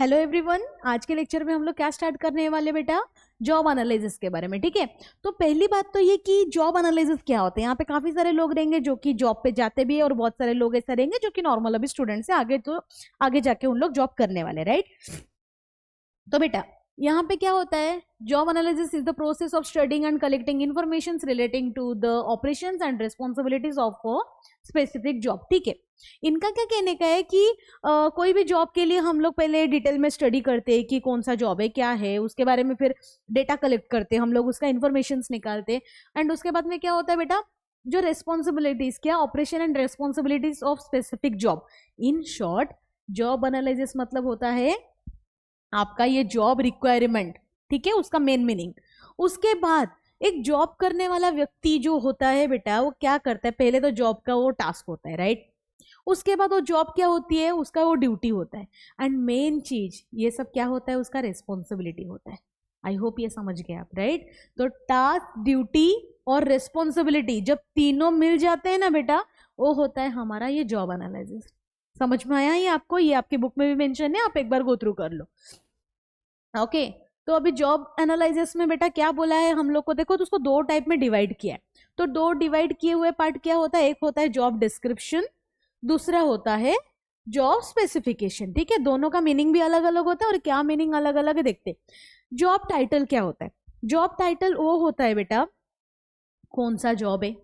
Hello everyone, आज के lecture में हम लोग क्या स्टार्ट करने वाले बेटा, जॉब एनालिसिस के बारे में। ठीक है, तो पहली बात तो ये कि जॉब एनालिसिस क्या होता है। यहाँ पे काफी सारे लोग रहेंगे जो कि जॉब पे जाते भी है और बहुत सारे लोग ऐसे रहेंगे जो कि नॉर्मल अभी स्टूडेंट से आगे जाके उन लोग जॉब करने वाले, राइट। तो बेटा यहाँ पे क्या होता है, job analysis is the process of studying and collecting information relating to the operations and responsibilities of specific job. ठीक है, इनका क्या कहने का है कि कोई भी जॉब के लिए हम लोग पहले डिटेल में स्टडी करते हैं कि कौन सा जॉब है, क्या है, उसके बारे में फिर डेटा कलेक्ट करते हैं हम लोग, उसका इन्फॉर्मेशन निकालते हैं। एंड उसके बाद में क्या होता है बेटा, जो रेस्पॉन्सिबिलिटीज, क्या operation and responsibilities of specific job. In short job analysis मतलब होता है आपका ये जॉब रिक्वायरमेंट, ठीक है, उसका मेन मीनिंग। उसके बाद एक जॉब करने वाला व्यक्ति जो होता है बेटा, वो क्या करता है, पहले तो जॉब का वो टास्क होता है, राइट। उसके बाद वो जॉब क्या होती है, उसका वो ड्यूटी होता है। एंड मेन चीज ये सब क्या होता है, उसका रेस्पॉन्सिबिलिटी होता है। आई होप ये समझ गए आप, राइट। तो टास्क, ड्यूटी और रेस्पॉन्सिबिलिटी जब तीनों मिल जाते हैं ना बेटा, वो होता है हमारा ये जॉब एनालिसिस। समझ में आया ये आपको, ये आपकी बुक में भी मेंशन है, आप एक बार गो थ्रू कर लो। ओके, तो अभी जॉब एनालिसिस में बेटा क्या बोला है हम लोग को, देखो तो उसको दो टाइप में डिवाइड किया है। तो दो डिवाइड किए हुए पार्ट क्या होता है, एक होता है जॉब डिस्क्रिप्शन, दूसरा होता है जॉब स्पेसिफिकेशन। ठीक है, दोनों का मीनिंग भी अलग अलग होता है और क्या मीनिंग अलग अलग है देखते। जॉब टाइटल क्या होता है, जॉब टाइटल वो होता है बेटा कौन सा जॉब है,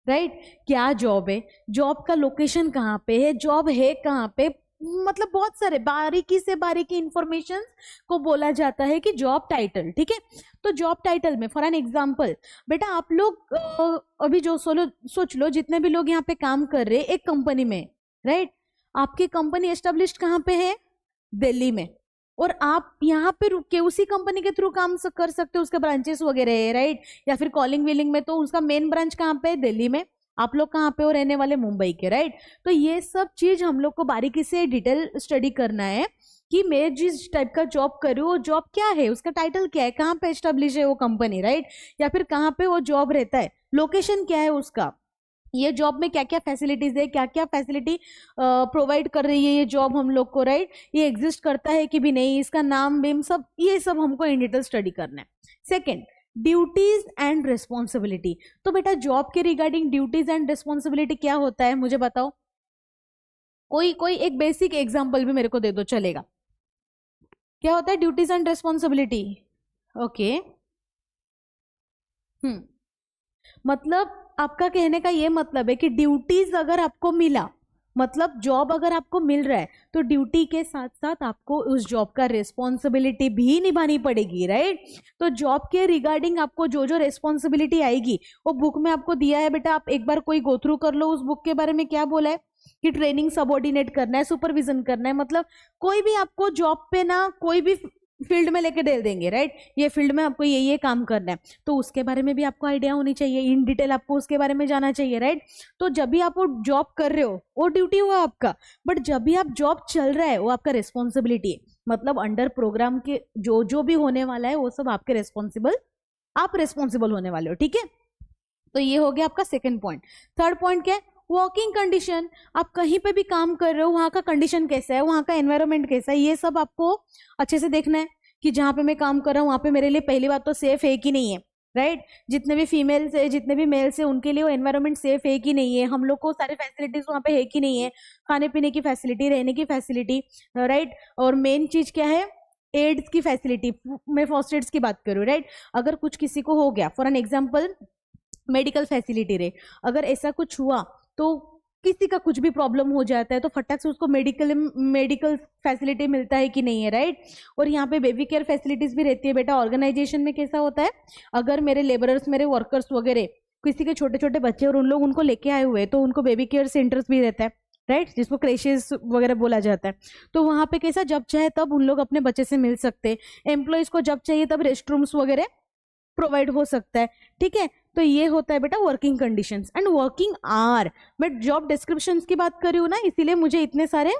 राइट, क्या जॉब है, जॉब का लोकेशन कहाँ पे है, जॉब है कहाँ पे, मतलब बहुत सारे बारीकी से बारीकी इंफॉर्मेशन को बोला जाता है कि जॉब टाइटल। ठीक है, तो जॉब टाइटल में फॉर एन एग्जांपल बेटा आप लोग अभी जो सोच लो जितने भी लोग यहाँ पे काम कर रहे हैं एक कंपनी में, राइट। आपकी कंपनी एस्टेब्लिश्ड कहाँ पे है, दिल्ली में, और आप यहाँ पे रुक के उसी कंपनी के थ्रू काम कर सकते हो, उसके ब्रांचेस वगैरह है, राइट। या फिर कॉलिंग विलिंग में तो उसका मेन ब्रांच कहाँ पे है, दिल्ली में। आप लोग कहाँ पे हो, रहने वाले मुंबई के, राइट। तो ये सब चीज हम लोग को बारीकी से डिटेल स्टडी करना है कि मैं जिस टाइप का जॉब कर रही हूँ वो जॉब क्या है, उसका टाइटल क्या है, कहाँ पे एस्टेब्लिश है वो कंपनी, राइट, या फिर कहाँ पे वो जॉब रहता है, लोकेशन क्या है उसका, ये जॉब में क्या क्या फैसिलिटीज है, क्या क्या फैसिलिटी प्रोवाइड कर रही है ये जॉब हम लोग को, राइट, ये एग्जिस्ट करता है कि भी नहीं, इसका नाम बेम सब, ये सब हमको इन डिटेल स्टडी करना है। Second, duties and responsibility. तो बेटा जॉब के रिगार्डिंग ड्यूटीज एंड रिस्पॉन्सिबिलिटी क्या होता है मुझे बताओ, कोई कोई एक बेसिक एग्जांपल भी मेरे को दे दो चलेगा। क्या होता है ड्यूटीज एंड रिस्पॉन्सिबिलिटी, ओके। मतलब आपका कहने का ये मतलब है कि ड्यूटीज अगर आपको मिला, मतलब जॉब अगर आपको मिल रहा है, तो ड्यूटी के साथ साथ आपको उस जॉब का रिस्पॉन्सिबिलिटी भी निभानी पड़ेगी, राइट। तो जॉब के रिगार्डिंग आपको जो जो रिस्पॉन्सिबिलिटी आएगी वो बुक में आपको दिया है बेटा, आप एक बार कोई गो थ्रू कर लो उस बुक के बारे में। क्या बोला है कि ट्रेनिंग सबऑर्डिनेट करना है, सुपरविजन करना है, मतलब कोई भी आपको जॉब पे ना कोई भी फील्ड में लेके डाल देंगे, राइट, ये फील्ड में आपको ये काम करना है, तो उसके बारे में भी आपको आइडिया होनी चाहिए, इन डिटेल आपको उसके बारे में जाना चाहिए, राइट। तो जब भी आप वो जॉब कर रहे हो वो ड्यूटी हुआ आपका, बट जब भी आप जॉब चल रहा है वो आपका रिस्पॉन्सिबिलिटी है, मतलब अंडर प्रोग्राम के जो जो भी होने वाला है वो सब आपके आप रिस्पॉन्सिबल होने वाले हो। ठीक है, तो ये हो गया आपका सेकेंड पॉइंट। थर्ड पॉइंट क्या है, वर्किंग कंडीशन। आप कहीं पे भी काम कर रहे हो वहां का कंडीशन कैसा है, वहां का एनवायरनमेंट कैसा है, ये सब आपको अच्छे से देखना है कि जहां पे मैं काम कर रहा हूँ वहां पे मेरे लिए पहली बात तो सेफ है कि नहीं है, राइट। जितने भी फीमेल्स है, जितने भी मेल्स है, उनके लिए वो एनवायरनमेंट सेफ है कि नहीं है, हम लोग को सारे फैसिलिटीज वहां पे है कि नहीं है, खाने पीने की फैसिलिटी, रहने की फैसिलिटी, राइट। और मेन चीज क्या है, एड्स की फैसिलिटी, मैं फर्स्ट एड्स की बात करूँ, राइट। अगर कुछ किसी को हो गया, for an example medical facility रहे, अगर ऐसा कुछ हुआ तो किसी का कुछ भी प्रॉब्लम हो जाता है तो फटाक से उसको मेडिकल फैसिलिटी मिलता है कि नहीं है, राइट। और यहाँ पे बेबी केयर फैसिलिटीज भी रहती है बेटा। ऑर्गेनाइजेशन में कैसा होता है, अगर मेरे लेबरर्स, मेरे वर्कर्स वगैरह किसी के छोटे छोटे बच्चे और उन लोग उनको लेके आए हुए हैं तो उनको बेबी केयर सेंटर्स भी रहता है, राइट, जिसको क्रेशेस वगैरह बोला जाता है। तो वहां पे कैसा जब चाहे तब उन लोग अपने बच्चे से मिल सकते हैं, एम्प्लॉयज को जब चाहिए तब रेस्ट रूम्स वगैरह प्रोवाइड हो सकता है। ठीक है, तो ये होता है बेटा working conditions and working hour. मैं जॉब डिस्क्रिप्शंस की बात कर रही हूँ ना, इसीलिए मुझे इतने सारे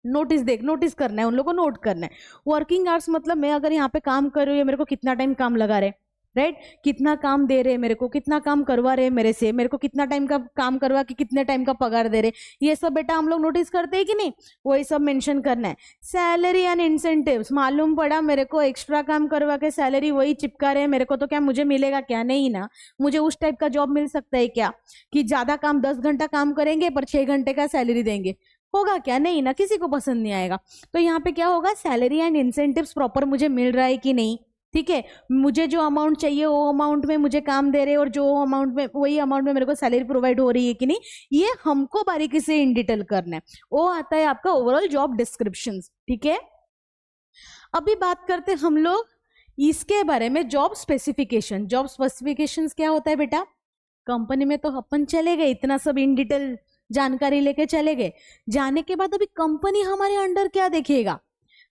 नोटिस करना है, उन लोगों को नोट करना है। वर्किंग आवर्स मतलब मैं अगर यहाँ पे काम कर रही हूँ, मेरे को कितना टाइम काम लगा रहे, राइट, कितना काम दे रहे मेरे को, कितना काम करवा रहे मेरे से, मेरे को कितना टाइम का काम करवा के कितने टाइम का पगार दे रहे, ये सब बेटा हम लोग नोटिस करते हैं कि नहीं, वही सब मेंशन करना है। सैलरी एंड इंसेंटिव्स, मालूम पड़ा मेरे को एक्स्ट्रा काम करवा के सैलरी वही चिपका रहे मेरे को, तो क्या मुझे मिलेगा क्या? नहीं ना। मुझे उस टाइप का जॉब मिल सकता है क्या कि ज्यादा काम 10 घंटा काम करेंगे पर 6 घंटे का सैलरी देंगे? होगा क्या? नहीं ना, किसी को पसंद नहीं आएगा। तो यहाँ पे क्या होगा, सैलरी एंड इंसेंटिव्स प्रॉपर मुझे मिल रहा है कि नहीं, ठीक है, मुझे जो अमाउंट चाहिए वो अमाउंट में मुझे काम दे रहे हैं और जो अमाउंट में वही अमाउंट में मेरे को सैलरी प्रोवाइड हो रही है कि नहीं, ये हमको बारीकी से इन डिटेल करना है। वो आता है आपका ओवरऑल जॉब डिस्क्रिप्शन, ठीक है। अभी बात करते हैं हम लोग इसके बारे में, जॉब स्पेसिफिकेशन। जॉब स्पेसिफिकेशंस क्या होता है बेटा? कंपनी में तो अपन चले गए, इतना सब इन डिटेल जानकारी लेके चले गए, जाने के बाद अभी कंपनी हमारे अंडर क्या देखेगा?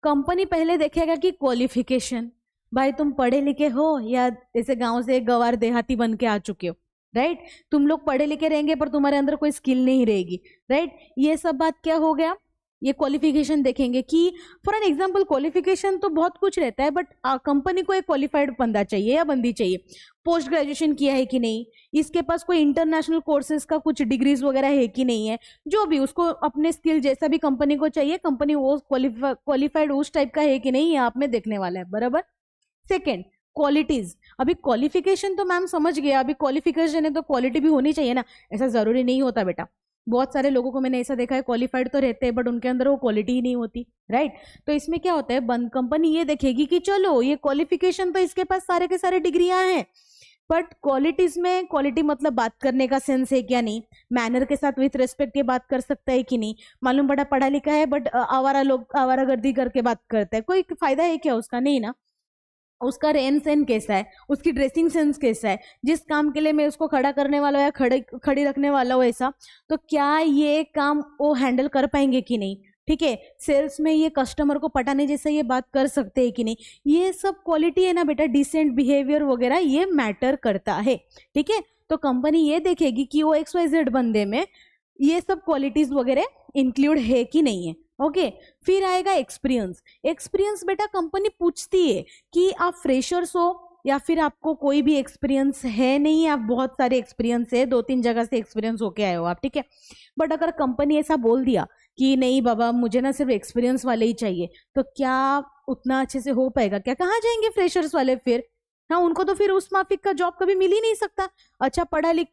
कंपनी पहले देखेगा कि क्वालिफिकेशन, भाई तुम पढ़े लिखे हो या ऐसे गांव से गवार देहाती बन के आ चुके हो, राइट। तुम लोग पढ़े लिखे रहेंगे पर तुम्हारे अंदर कोई स्किल नहीं रहेगी, राइट। ये सब बात क्या हो गया, ये क्वालिफिकेशन देखेंगे कि फॉर एन एग्जांपल क्वालिफिकेशन तो बहुत कुछ रहता है, बट कंपनी को एक क्वालिफाइड बंदा चाहिए या बंदी चाहिए, पोस्ट ग्रेजुएशन किया है कि नहीं, इसके पास कोई इंटरनेशनल कोर्सेज का कुछ डिग्रीज वगैरह है कि नहीं है, जो भी उसको अपने स्किल जैसा भी कंपनी को चाहिए, कंपनी वो क्वालिफाइड उस टाइप का है कि नहीं, ये आप में देखने वाला है, बराबर। Second, qualities. अभी क्वालिफिकेशन तो मैम समझ गया, अभी क्वालिफिकेशन है तो क्वालिटी भी होनी चाहिए ना, ऐसा जरूरी नहीं होता बेटा। बहुत सारे लोगों को मैंने ऐसा देखा है, क्वालिफाइड तो रहते हैं बट उनके अंदर वो क्वालिटी ही नहीं होती, राइट। तो इसमें क्या होता है, बंद कंपनी ये देखेगी कि चलो ये क्वालिफिकेशन तो इसके पास सारे के सारे डिग्रियां हैं, बट क्वालिटीज में, क्वालिटी मतलब बात करने का सेंस है क्या नहीं, मैनर के साथ विथ रेस्पेक्ट के बात कर सकता है कि नहीं, मालूम बड़ा पढ़ा लिखा है बट आवारा लोग आवारागर्दी करके बात करता है, कोई फायदा है क्या उसका? नहीं ना। उसका रहन सहन कैसा है, उसकी ड्रेसिंग सेंस कैसा है, जिस काम के लिए मैं उसको खड़ा करने वाला हूँ या खड़ी रखने वाला हूँ ऐसा, तो क्या ये काम वो हैंडल कर पाएंगे कि नहीं, ठीक है। सेल्स में ये कस्टमर को पटाने जैसा ये बात कर सकते हैं कि नहीं, ये सब क्वालिटी है ना बेटा, डिसेंट बिहेवियर वगैरह ये मैटर करता है, ठीक है। तो कंपनी ये देखेगी कि वो XYZ बंदे में ये सब क्वालिटीज वगैरह इंक्लूड है कि नहीं है, ओके। फिर आएगा एक्सपीरियंस। एक्सपीरियंस बेटा कंपनी पूछती है कि आप फ्रेशर्स हो या फिर आपको कोई भी एक्सपीरियंस है नहीं, आप बहुत सारे एक्सपीरियंस है, 2-3 जगह से एक्सपीरियंस होके आए हो आप, ठीक है। बट अगर कंपनी ऐसा बोल दिया कि नहीं बाबा मुझे ना सिर्फ एक्सपीरियंस वाले ही चाहिए, तो क्या उतना अच्छे से हो पाएगा क्या? कहाँ जाएंगे फ्रेशर्स वाले फिर? हाँ, उनको तो फिर उस माफिक का जॉब कभी मिल ही नहीं सकता। अच्छा पढ़ लिख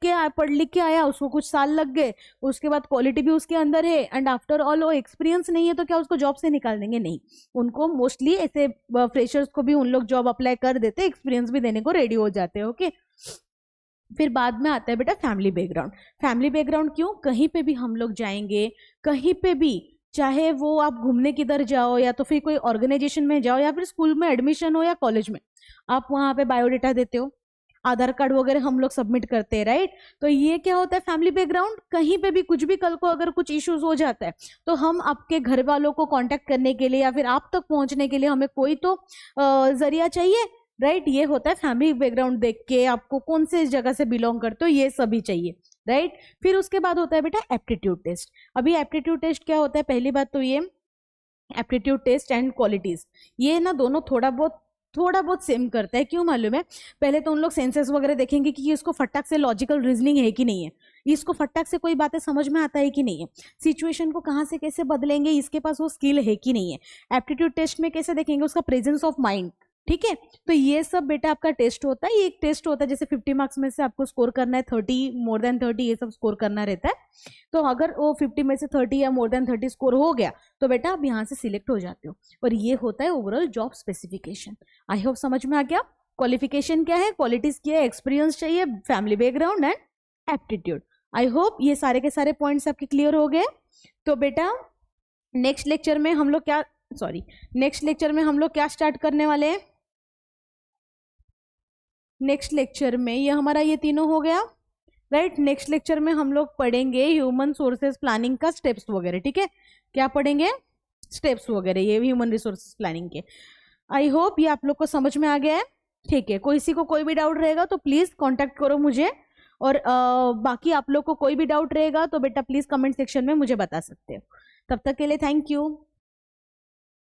के आया, उसको कुछ साल लग गए, उसके बाद क्वालिटी भी उसके अंदर है एंड आफ्टर ऑल वो एक्सपीरियंस नहीं है, तो क्या उसको जॉब से निकाल देंगे? नहीं, उनको मोस्टली ऐसे फ्रेशर्स को भी उन लोग जॉब अप्लाई कर देते, एक्सपीरियंस भी देने को रेडी हो जाते हैं, ओके। फिर बाद में आता है बेटा फैमिली बैकग्राउंड। फैमिली बैकग्राउंड क्यों? कहीं पे भी हम लोग जाएंगे, कहीं पे भी, चाहे वो आप घूमने किधर जाओ या तो फिर कोई ऑर्गेनाइजेशन में जाओ या फिर स्कूल में एडमिशन हो या कॉलेज में, आप वहां पे बायोडेटा देते हो, आधार कार्ड वगैरह हम लोग सबमिट करते हैं, राइट। तो ये क्या होता है, फैमिली बैकग्राउंड। कहीं पे भी कुछ भी कल को अगर कुछ इश्यूज हो जाता है तो हम आपके घर वालों को कांटेक्ट करने के लिए या फिर आप तक पहुंचने के लिए हमें कोई तो जरिया चाहिए, राइट। ये होता है फैमिली बैकग्राउंड देख के आपको कौन से जगह से बिलोंग करते हो, ये सभी चाहिए, राइट। फिर उसके बाद होता है बेटा एप्टीट्यूड टेस्ट। अभी एप्टीट्यूड टेस्ट क्या होता है, पहली बात तो ये एप्टीट्यूड टेस्ट एंड क्वालिटीज, ये ना दोनों थोड़ा बहुत सेम करता है। क्यों मालूम है? पहले तो उन लोग सेंसेस वगैरह देखेंगे कि इसको फटाक से लॉजिकल रीजनिंग है कि नहीं है, इसको फटाक से कोई बातें समझ में आता है कि नहीं है, सिचुएशन को कहाँ से कैसे बदलेंगे, इसके पास वो स्किल है कि नहीं है। एप्टीट्यूड टेस्ट में कैसे देखेंगे, उसका प्रेजेंस ऑफ माइंड, ठीक है। तो ये सब बेटा आपका टेस्ट होता है। ये एक टेस्ट होता है, जैसे 50 मार्क्स में से आपको स्कोर करना है 30, मोर देन 30, ये सब स्कोर करना रहता है। तो अगर वो 50 में से 30 या मोर देन 30 स्कोर हो गया तो बेटा आप यहाँ से सिलेक्ट हो जाते हो। और ये होता है overall job specification. I hope समझ में आ गया। क्वालिफिकेशन क्या है, क्वालिटीज क्या है, एक्सपीरियंस चाहिए, family background and aptitude. I hope ये सारे के सारे पॉइंट्स आपके क्लियर हो गए। तो बेटा नेक्स्ट लेक्चर में हम लोग क्या स्टार्ट करने वाले हैं? नेक्स्ट लेक्चर में ये हमारा ये तीनों हो गया, राइट। नेक्स्ट लेक्चर में हम लोग पढ़ेंगे ह्यूमन सोर्सेज प्लानिंग का स्टेप्स वगैरह, ठीक है। क्या पढ़ेंगे? स्टेप्स वगैरह, ये ह्यूमन रिसोर्सेज प्लानिंग के। आई होप ये आप लोग को समझ में आ गया है, ठीक है। किसी को कोई भी डाउट रहेगा तो प्लीज कांटेक्ट करो मुझे, और बाकी आप लोग को कोई भी डाउट रहेगा तो बेटा प्लीज कमेंट सेक्शन में मुझे बता सकते हो। तब तक के लिए थैंक यू।